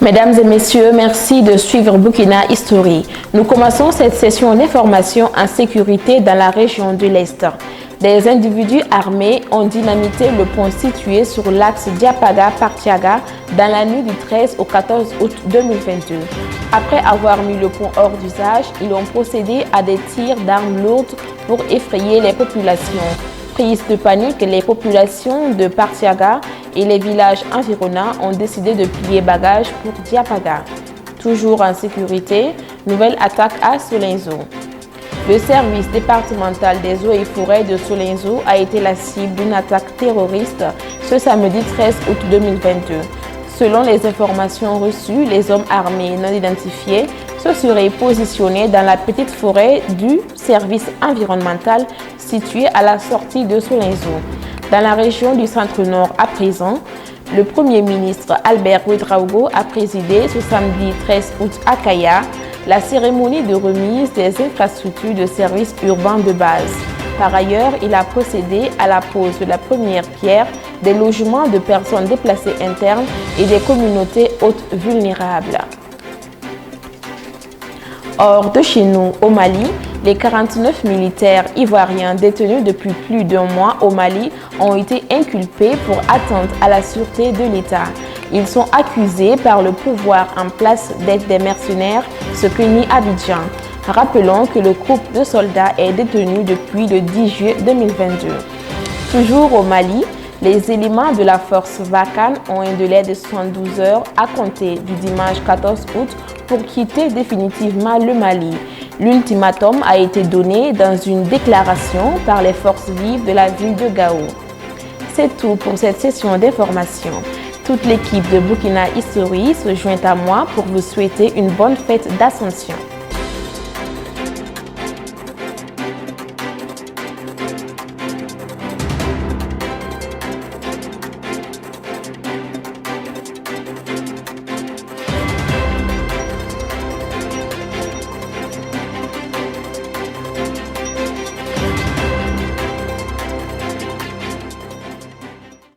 Mesdames et messieurs, merci de suivre Burkina History. Nous commençons cette session d'information en sécurité dans la région de l'Est. Des individus armés ont dynamité le pont situé sur l'axe Diapaga-Partiaga dans la nuit du 13 au 14 août 2022. Après avoir mis le pont hors d'usage, ils ont procédé à des tirs d'armes lourdes pour effrayer les populations. Prise de panique, les populations de Partiaga et les villages environnants ont décidé de plier bagages pour Diapaga. Toujours en sécurité, nouvelle attaque à Solinzo. Le service départemental des eaux et forêts de Solinzo a été la cible d'une attaque terroriste ce samedi 13 août 2022. Selon les informations reçues, les hommes armés non identifiés se seraient positionnés dans la petite forêt du service environnemental située à la sortie de Solinzo. Dans la région du centre-nord à présent, le Premier ministre Albert Ouedraogo a présidé ce samedi 13 août à Kaya la cérémonie de remise des infrastructures de services urbains de base. Par ailleurs, il a procédé à la pose de la première pierre des logements de personnes déplacées internes et des communautés hautes vulnérables. Hors de chez nous, au Mali, les 49 militaires ivoiriens détenus depuis plus d'un mois au Mali ont été inculpés pour atteinte à la sûreté de l'État. Ils sont accusés par le pouvoir en place d'être des mercenaires, ce que nie Abidjan. Rappelons que le groupe de soldats est détenu depuis le 10 juillet 2022. Toujours au Mali, les éléments de la force Barkhane ont un délai de 72 heures à compter du dimanche 14 août pour quitter définitivement le Mali. L'ultimatum a été donné dans une déclaration par les forces vives de la ville de Gao. C'est tout pour cette session d'information. Toute l'équipe de Burkina History se joint à moi pour vous souhaiter une bonne fête d'Ascension.